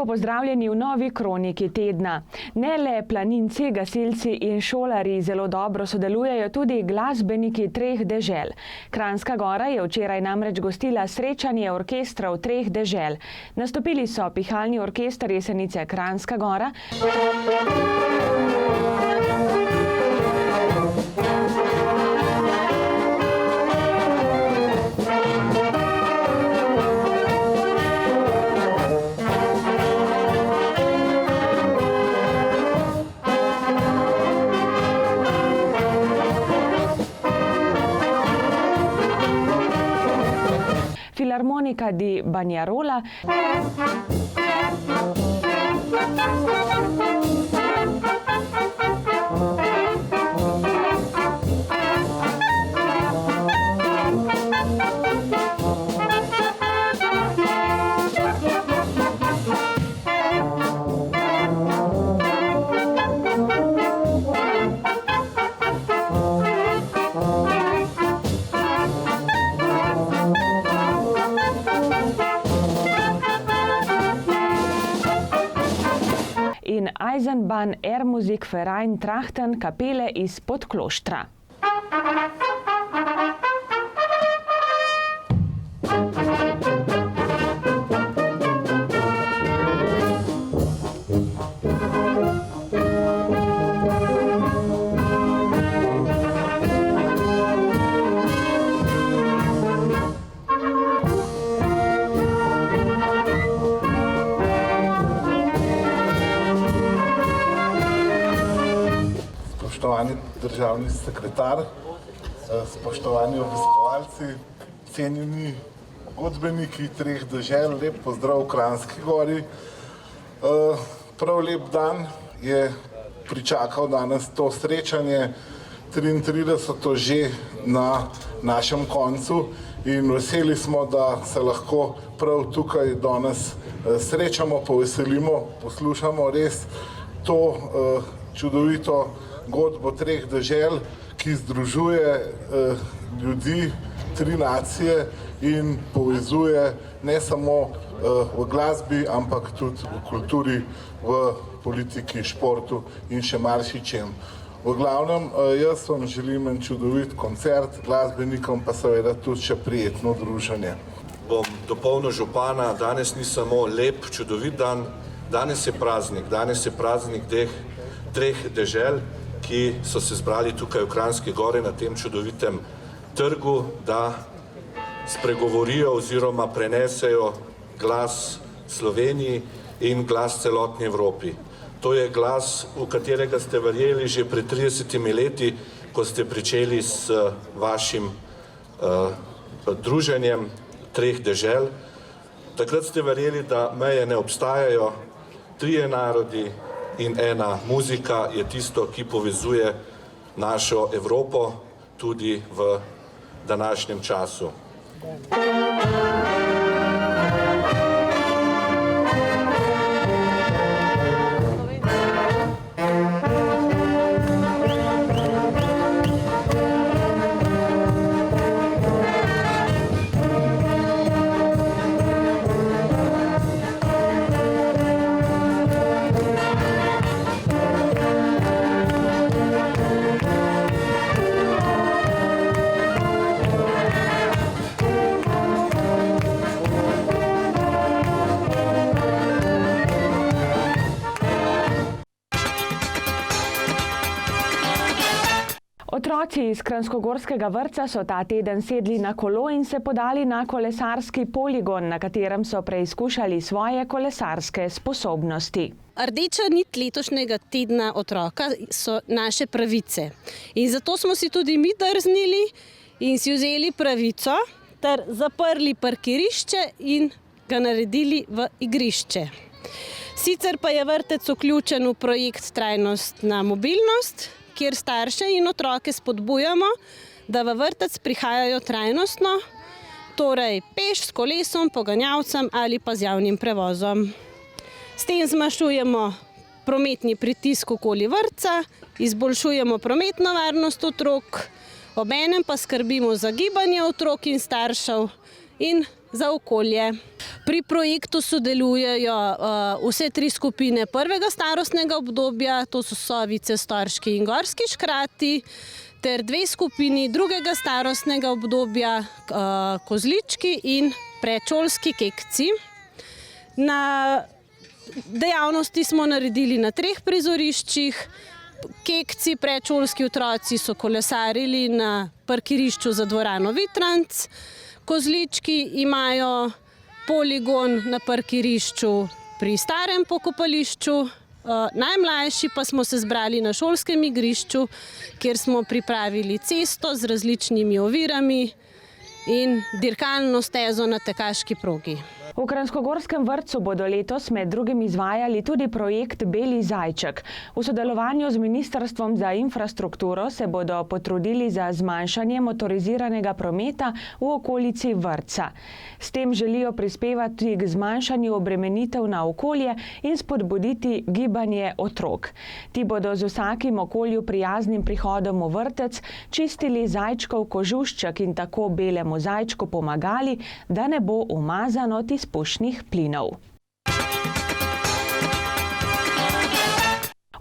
Lepo pozdravljeni v novi kroniki tedna. Ne le planinci, gasilci in šolarji zelo dobro sodelujejo, tudi glasbeniki treh dežel. Kranjska Gora je včeraj namreč gostila srečanje orkestrov treh dežel. Nastopili so pihalni orkester Jesenice Kranjska Gora, Filarmonica di Bagnarola, in Eisenbahn Airmusikverein Trachten kapele iz Podkloštra. Spoštovani državni sekretar, spoštovani obiskovalci, cenjeni godbeniki treh dežel, lep pozdrav v Kranjski Gori. Prav lep dan je pričakal danes to srečanje, 33. že na našem koncu in veseli smo, da se lahko prav tukaj danes srečamo, poveselimo, poslušamo res to čudovito godbo treh dežel, ki združuje ljudi, tri nacije in povezuje ne samo v glasbi, ampak tudi v kulturi, v politiki, športu in še marsičem. V glavnem, jaz vam želim en čudovit koncert, glasbenikom pa seveda tudi še prijetno druženje. Bom dopolnil župana, danes ni samo lep, čudovit dan, danes je praznik teh treh dežel, ki so se zbrali tukaj v Kranjski Gori na tem čudovitem trgu, da spregovorijo oziroma prenesejo glas Sloveniji in glas celotni Evropi. To je glas, v katerega ste verjeli že pred 30 leti, ko ste pričeli s vašim druženjem treh dežel. Takrat ste verjeli, da meje ne obstajajo, trije narodi in ena muzika je tisto, ki povezuje našo Evropo tudi v današnjem času. Otroci iz Kranjskogorskega vrtca so ta teden sedli na kolo in se podali na kolesarski poligon, na katerem so preizkušali svoje kolesarske sposobnosti. Rdeča nit letošnjega tedna otroka so naše pravice. In zato smo si tudi mi drznili in si vzeli pravico ter zaprli parkirišče in ga naredili v igrišče. Sicer pa je vrtec vključen v projekt Trajnostna mobilnost, kjer starše in otroke spodbujamo, da v vrtec prihajajo trajnostno, torej peš, s kolesom, poganjalcem ali pa z javnim prevozom. S tem zmanjšujemo prometni pritisk okoli vrtca, izboljšujemo prometno varnost otrok, obenem pa skrbimo za gibanje otrok in staršev in za okolje. Pri projektu sodelujejo vse 3 skupine prvega starostnega obdobja, to so Sovice, Storški in Gorski škrati, ter 2 skupini drugega starostnega obdobja, Kozlički in predšolski kekci. Na dejavnosti smo naredili na 3 prizoriščih. Kekci, predšolski otroci so kolesarili na parkirišču za dvorano Vitranc, Kozlički imajo poligon na parkirišču pri starem pokopališču, najmlajši pa smo se zbrali na šolskem igrišču, kjer smo pripravili cesto z različnimi ovirami in dirkalno stezo na tekaški progi. V Kranjskogorskem vrtcu bodo letos med drugim izvajali tudi projekt Beli zajček. V sodelovanju z Ministrstvom za infrastrukturo se bodo potrudili za zmanjšanje motoriziranega prometa v okolici vrtca. S tem želijo prispevati k zmanjšanju obremenitev na okolje in spodbuditi gibanje otrok. Ti bodo z vsakim okolju prijaznim prihodom v vrtec čistili zajčkov kožušček in tako belemu zajčku pomagali, da ne bo umazan od izpušnih plinov.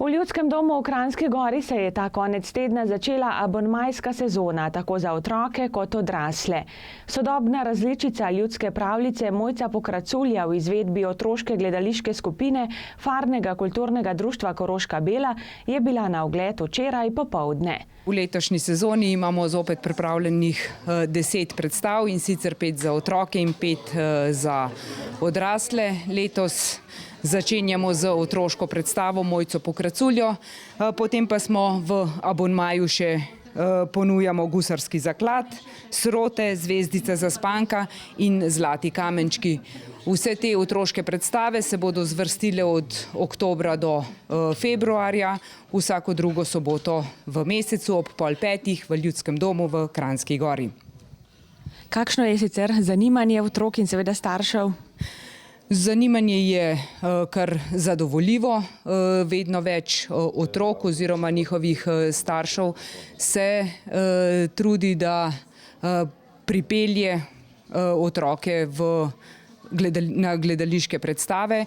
V Ljudskem domu v Kranjski Gori se je ta konec tedna začela abonmajska sezona, tako za otroke kot odrasle. Sodobna različica ljudske pravljice Mojca Pokraculja v izvedbi otroške gledališke skupine Farnega kulturnega društva Koroška Bela je bila na ogled včeraj popoldne. V letošnji sezoni imamo zopet pripravljenih 10 predstav, in sicer 5 za otroke in 5 za odrasle. Letos začenjamo z otroško predstavo Mojco Pokraculjo, potem pa smo v abonmaju še ponujamo Gusarski zaklad, Srote, Zvezdica zaspanka in Zlati kamenčki. Vse te otroške predstave se bodo zvrstile od oktobra do februarja, vsako drugo soboto v mesecu ob 4:30 v Ljudskem domu v Kranjski Gori. Kakšno je sicer zanimanje otrok in seveda staršev? Zanimanje je kar zadovoljivo, vedno več otrok oziroma njihovih staršev se trudi, da pripelje otroke na gledališke predstave,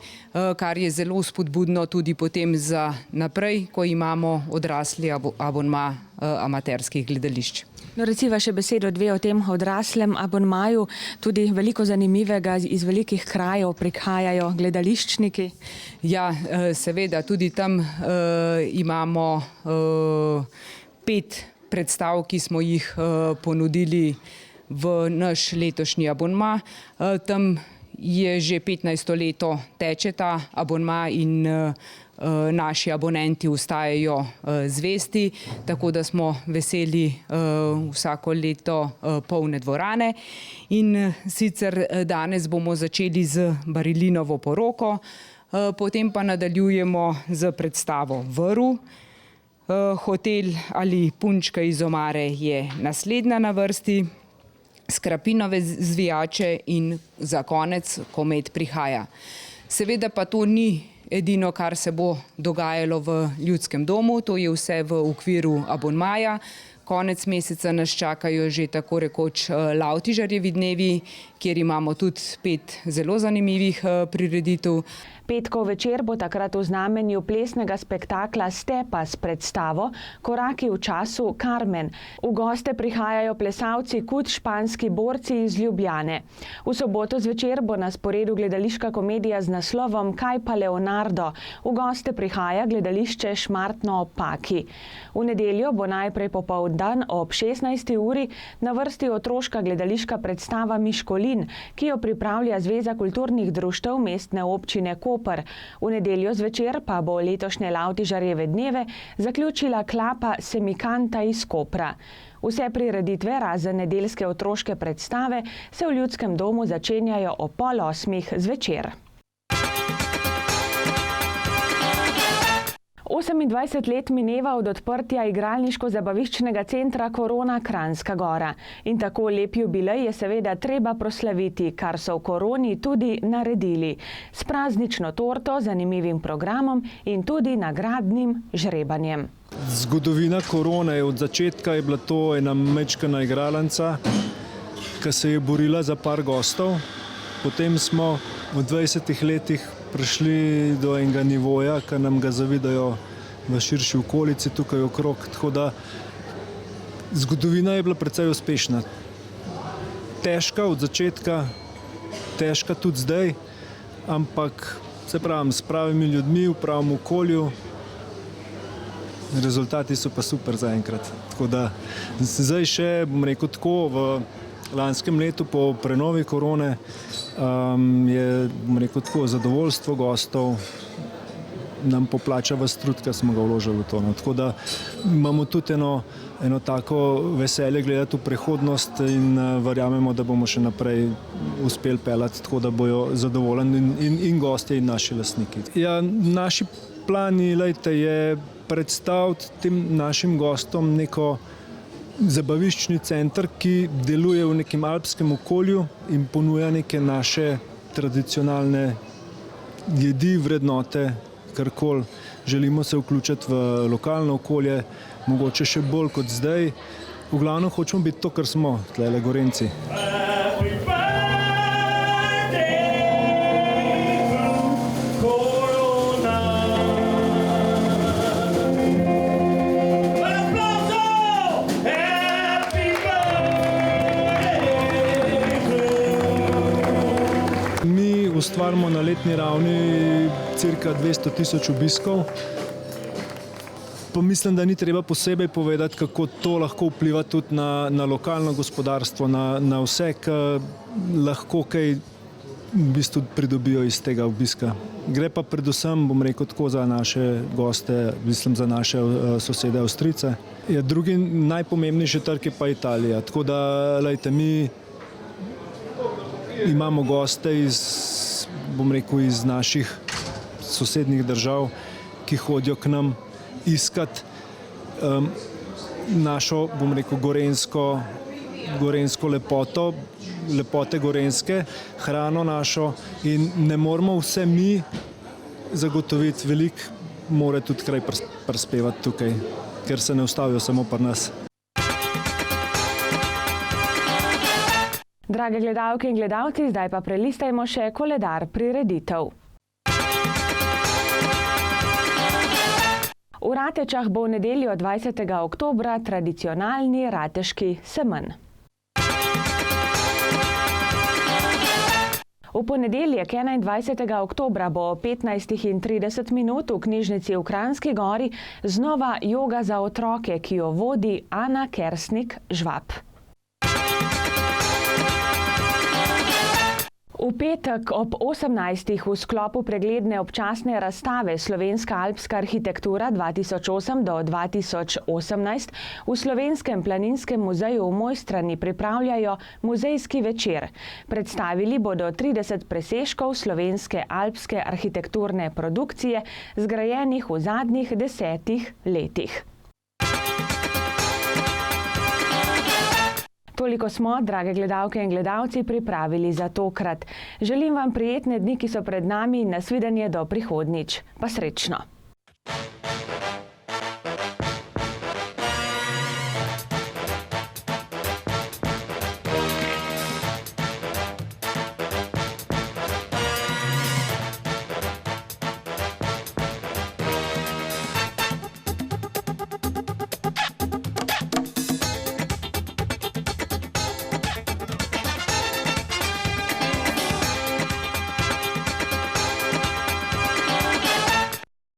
kar je zelo spodbudno tudi potem za naprej, ko imamo odrasli abonma amaterskih gledališč. No, reciva še besedo 2 o tem odraslem abonmaju. Tudi veliko zanimivega iz velikih krajev prihajajo gledališčniki. Ja, seveda, tudi tam imamo 5 predstav, ki smo jih ponudili v naš letošnji abonma. Tam je že 15. leto teče ta abonma in naši abonenti ostajajo zvesti, tako da smo veseli vsako leto polne dvorane. In sicer danes bomo začeli z Barilinovo poroko, potem pa nadaljujemo z predstavo Vrv. Hotel ali punčka iz omare je naslednja na vrsti, Skrapinove zvijače in za konec Komet prihaja. Seveda pa to ni edino, kar se bo dogajalo v Ljudskem domu, to je vse v okviru abonmaja. Konec meseca nas čakajo že tako rekoč Lavtižarjevi dnevi, kjer imamo tudi 5 zelo zanimivih prireditev. Petkov večer bo takrat v znamenju plesnega spektakla Stepa s predstavo Koraki v času Carmen. V goste prihajajo plesalci Kut, španski borci iz Ljubljane. V soboto zvečer bo na sporedu gledališka komedija z naslovom Kaj pa Leonardo. V goste prihaja gledališče Šmartno ob Paki. V nedeljo bo najprej popoldan ob 16. uri na vrsti otroška gledališka predstava Miškolin, ki jo pripravlja Zveza kulturnih društev mestne občine Koper. V nedeljo zvečer pa bo letošnje Lavtižarjeve dneve zaključila klapa Semikanta iz Kopra. Vse prireditve, razen nedeljske otroške predstave, se v Ljudskem domu začenjajo ob 7:30 zvečer. 28 let mineva od odprtja igralniško-zabaviščnega centra Korona Kranjska Gora. In tako lep jubilej je seveda treba proslaviti, kar so v Koroni tudi naredili. S praznično torto, zanimivim programom in tudi nagradnim žrebanjem. Zgodovina Korone je od začetka je bila to ena mečkana igralnica. ki se je borila za par gostov. Potem smo v 20 letih prišli do enega nivoja, ki nam ga zavidajo v širši okolici tukaj okrog. Tako da zgodovina je bila precej uspešna. Težka od začetka, težka tudi zdaj, ampak se pravim, s pravimi ljudmi, v pravem okolju. Rezultati so pa super zaenkrat. Tako da zdaj še, bom rekel tako, v lanskem letu po prenovi korone je, bom rekel tako, zadovoljstvo gostov nam poplača vas trud, ki smo ga vložili v to. Tako da imamo tudi eno tako veselje gledati v prihodnost in verjamemo, da bomo še naprej uspeli pelati, tako da bojo zadovoljni in gostje in naši lastniki. Ja, naši plani, je predstaviti tem našim gostom neko zabaviščni center, ki deluje v nekem alpskem okolju in ponuja neke naše tradicionalne jedi, vrednote, karkoli. Želimo se vključiti v lokalno okolje, mogoče še bolj kot zdaj. V glavnem hočemo biti to, kar smo, tlele Gorenjci. Ustvarimo na letni ravni cirka 200,000 obiskov. Pa mislim, da ni treba posebej povedati, kako to lahko vpliva tudi na lokalno gospodarstvo, na vse, ki lahko kaj v bistvu pridobijo iz tega obiska. Gre pa predvsem, bom rekel tako, za naše goste, mislim za naše sosede Avstrijce. Drugi najpomembnejši trg je pa Italija. Tako da, mi imamo goste iz naših sosednjih držav, ki hodijo k nam iskati našo, gorenjsko lepoto, lepote gorenjske, hrano našo in ne moramo vse mi zagotoviti, veliko mora tudi kraj prispevati tukaj, ker se ne ustavijo samo pri nas. Drage gledalke in gledalci, zdaj pa prelistajmo še koledar prireditev. V Ratečah bo v nedeljo 20. oktobra tradicionalni rateški semenj. V ponedeljek 21. oktobra bo o 15:30 v knjižnici v Kranjski Gori znova joga za otroke, ki jo vodi Ana Kersnik Žvab. V petek ob 18. v sklopu pregledne občasne razstave Slovenska alpska arhitektura 2008 do 2018 v Slovenskem planinskem muzeju v Mojstrani pripravljajo muzejski večer. Predstavili bodo 30 presežkov slovenske alpske arhitekturne produkcije, zgrajenih v zadnjih 10 letih. Toliko smo, drage gledalke in gledalci, pripravili za tokrat. Želim vam prijetne dni, ki so pred nami, in nasvidenje do prihodnjič. Pa srečno!